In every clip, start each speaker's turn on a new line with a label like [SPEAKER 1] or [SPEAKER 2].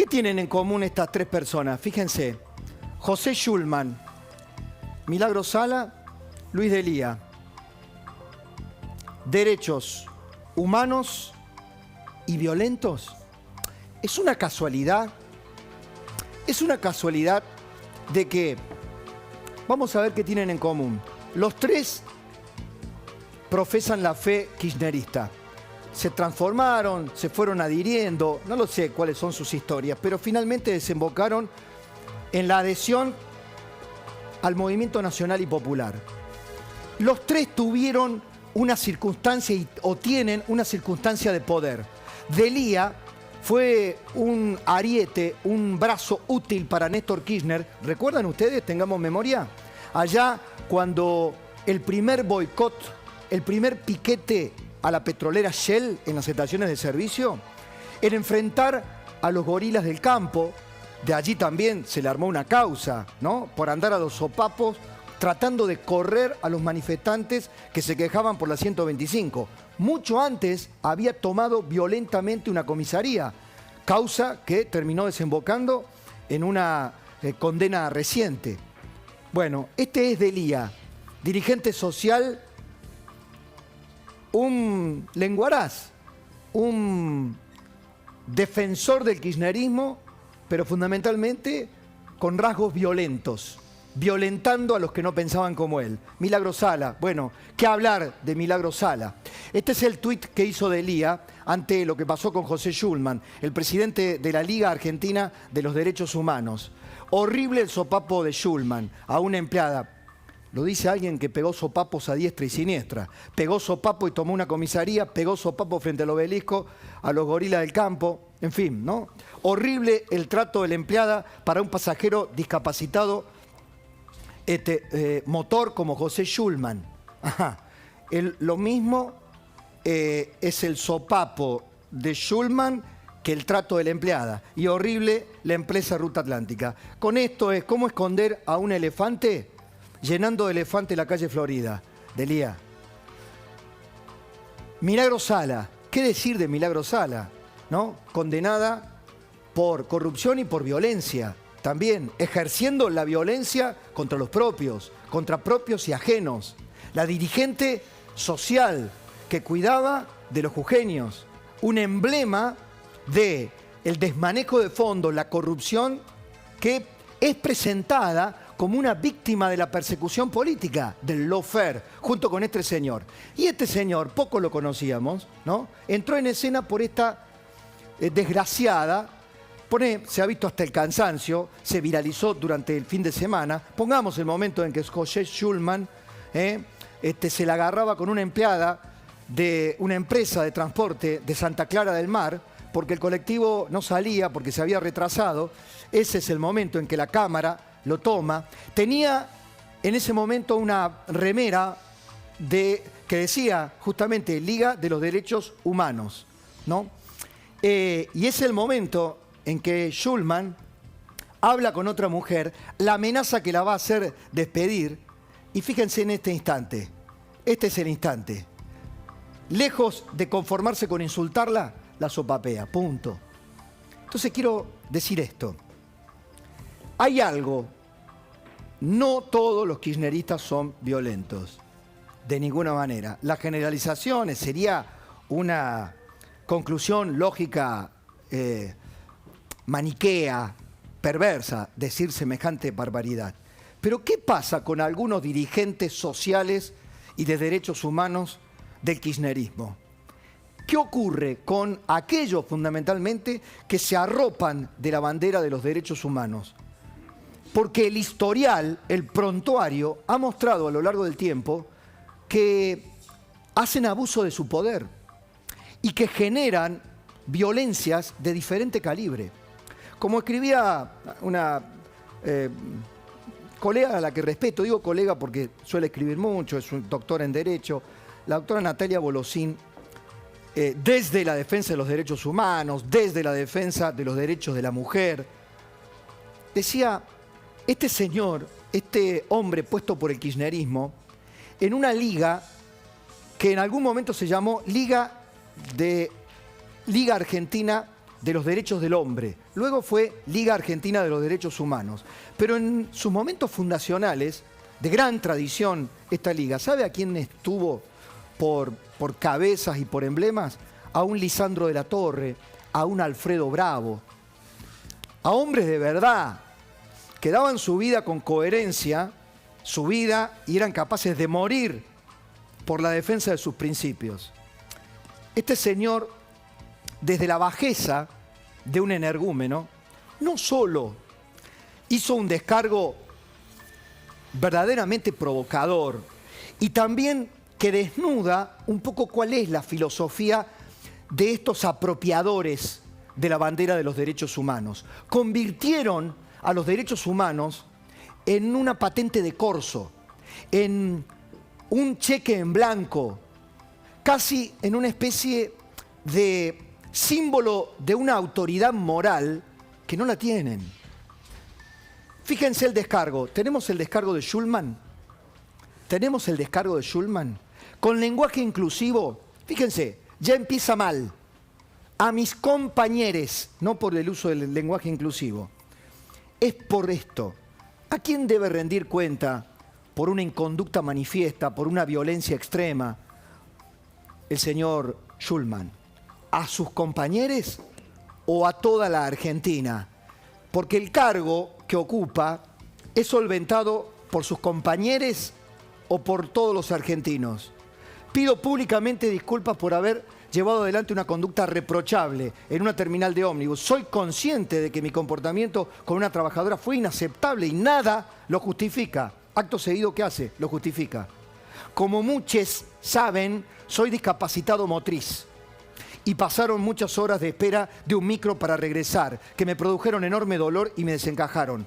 [SPEAKER 1] ¿Qué tienen en común estas tres personas? Fíjense, José Schulman, Milagro Sala, Luis D'Elia. Derechos humanos y violentos. Es una casualidad de que, vamos a ver qué tienen en común. Los tres profesan la fe kirchnerista. Se transformaron, se fueron adhiriendo, no lo sé cuáles son sus historias, pero finalmente desembocaron en la adhesión al movimiento nacional y popular. Los tres tuvieron una circunstancia o tienen una circunstancia de poder. D'Elia fue un ariete, un brazo útil para Néstor Kirchner. ¿Recuerdan ustedes? Tengamos memoria. Allá cuando el primer boicot, el primer piquete a la petrolera Shell en las estaciones de servicio, en enfrentar a los gorilas del campo, de allí también se le armó una causa, ¿no? Por andar a los sopapos, tratando de correr a los manifestantes que se quejaban por la 125. Mucho antes había tomado violentamente una comisaría, causa que terminó desembocando en una condena reciente. Bueno, este es D'Elia, dirigente social, un lenguaraz, un defensor del kirchnerismo, pero fundamentalmente con rasgos violentos, violentando a los que no pensaban como él. Milagro Sala, bueno, ¿qué hablar de Milagro Sala? Este es el tuit que hizo D'Elia ante lo que pasó con José Schulman, el presidente de la Liga Argentina de los Derechos Humanos. Horrible el sopapo de Schulman a una empleada. Lo dice alguien que pegó sopapos a diestra y siniestra. Pegó sopapo y tomó una comisaría, pegó sopapo frente al obelisco a los gorilas del campo, en fin, ¿no? Horrible el trato de la empleada para un pasajero discapacitado motor como José Schulman. Ajá. Lo mismo es el sopapo de Schulman que el trato de la empleada. Y horrible la empresa Ruta Atlántica. Con esto es cómo esconder a un elefante llenando de elefante la calle Florida. D'Elia. Milagro Sala. ¿Qué decir de Milagro Sala? ¿No? Condenada por corrupción y por violencia. También ejerciendo la violencia contra los propios, contra propios y ajenos. La dirigente social que cuidaba de los jujeños. Un emblema del desmanejo de fondos, la corrupción que es presentada como una víctima de la persecución política, del lawfare, junto con este señor. Y este señor, poco lo conocíamos, ¿no? Entró en escena por esta desgraciada. Se ha visto hasta el cansancio, se viralizó durante el fin de semana. Pongamos el momento en que José Schulman se la agarraba con una empleada de una empresa de transporte de Santa Clara del Mar, porque el colectivo no salía, porque se había retrasado. Ese es el momento en que la cámara lo toma. Tenía en ese momento una remera que decía justamente Liga de los Derechos Humanos, ¿no? Y es el momento en que Schulman habla con otra mujer, la amenaza que la va a hacer despedir, y fíjense en este instante. Este es el instante. Lejos de conformarse con insultarla, la sopapea, punto. Entonces quiero decir esto. Hay algo. No todos los kirchneristas son violentos, de ninguna manera. Las generalizaciones sería una conclusión lógica maniquea, perversa, decir semejante barbaridad. Pero ¿qué pasa con algunos dirigentes sociales y de derechos humanos del kirchnerismo? ¿Qué ocurre con aquellos fundamentalmente que se arropan de la bandera de los derechos humanos? Porque el historial, el prontuario, ha mostrado a lo largo del tiempo que hacen abuso de su poder y que generan violencias de diferente calibre. Como escribía una colega a la que respeto, digo colega porque suele escribir mucho, es un doctora en Derecho, la doctora Natalia Bolosín, desde la defensa de los derechos humanos, desde la defensa de los derechos de la mujer, decía, este señor, este hombre puesto por el kirchnerismo, en una liga que en algún momento se llamó Liga Argentina de los Derechos del Hombre. Luego fue Liga Argentina de los Derechos Humanos. Pero en sus momentos fundacionales, de gran tradición esta liga, ¿sabe a quién estuvo por cabezas y por emblemas? A un Lisandro de la Torre, a un Alfredo Bravo, a hombres de verdad que daban su vida con coherencia, su vida, y eran capaces de morir por la defensa de sus principios. Este señor, desde la bajeza de un energúmeno, no solo hizo un descargo verdaderamente provocador, y también que desnuda un poco cuál es la filosofía de estos apropiadores de la bandera de los derechos humanos. Convirtieron a los derechos humanos en una patente de corso, en un cheque en blanco, casi en una especie de símbolo de una autoridad moral que no la tienen. Fíjense el descargo. ¿Tenemos el descargo de Schulman? ¿Tenemos el descargo de Schulman? Con lenguaje inclusivo, fíjense, ya empieza mal. A mis compañeros, no por el uso del lenguaje inclusivo. Es por esto. ¿A quién debe rendir cuenta por una inconducta manifiesta, por una violencia extrema, el señor Schulman? ¿A sus compañeros o a toda la Argentina? Porque el cargo que ocupa es solventado por sus compañeros o por todos los argentinos. Pido públicamente disculpas por haber llevado adelante una conducta reprochable en una terminal de ómnibus. Soy consciente de que mi comportamiento con una trabajadora fue inaceptable y nada lo justifica. Acto seguido, ¿qué hace? Lo justifica. Como muchos saben, soy discapacitado motriz. Y pasaron muchas horas de espera de un micro para regresar, que me produjeron enorme dolor y me desencajaron.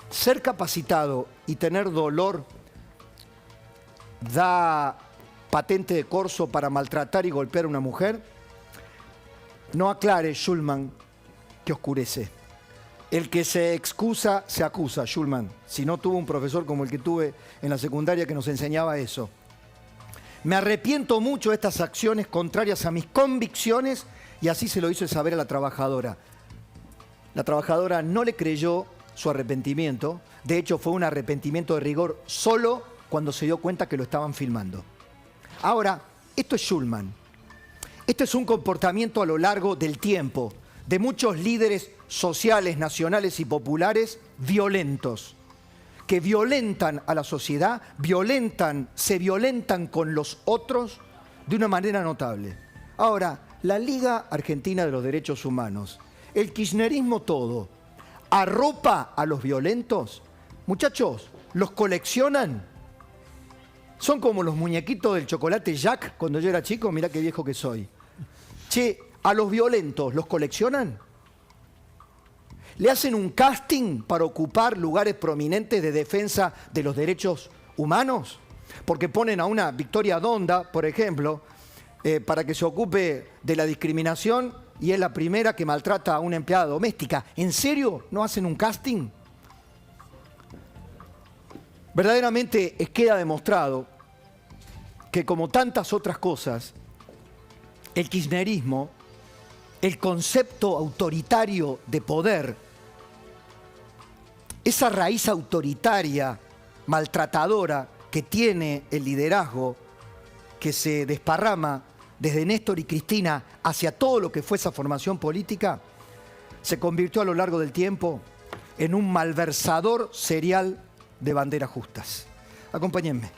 [SPEAKER 1] Ser capacitado y tener dolor da patente de corso para maltratar y golpear a una mujer. No aclare, Schulman, que oscurece. El que se excusa, se acusa, Schulman. Si no tuvo un profesor como el que tuve en la secundaria que nos enseñaba eso. Me arrepiento mucho de estas acciones contrarias a mis convicciones, y así se lo hizo saber a la trabajadora. La trabajadora no le creyó su arrepentimiento. De hecho, fue un arrepentimiento de rigor solo cuando se dio cuenta que lo estaban filmando. Ahora, esto es Schulman. Este es un comportamiento a lo largo del tiempo de muchos líderes sociales, nacionales y populares violentos, que violentan a la sociedad, se violentan con los otros de una manera notable. Ahora, la Liga Argentina de los Derechos Humanos, el kirchnerismo todo, ¿arropa a los violentos? Muchachos, ¿los coleccionan? Son como los muñequitos del chocolate Jack cuando yo era chico, mirá qué viejo que soy. Che, ¿a los violentos los coleccionan? ¿Le hacen un casting para ocupar lugares prominentes de defensa de los derechos humanos? Porque ponen a una Victoria Donda, por ejemplo, para que se ocupe de la discriminación y es la primera que maltrata a una empleada doméstica. ¿En serio no hacen un casting? Verdaderamente queda demostrado que, como tantas otras cosas, el kirchnerismo, el concepto autoritario de poder, esa raíz autoritaria, maltratadora que tiene el liderazgo, que se desparrama desde Néstor y Cristina hacia todo lo que fue esa formación política, se convirtió a lo largo del tiempo en un malversador serial de banderas justas. Acompáñenme.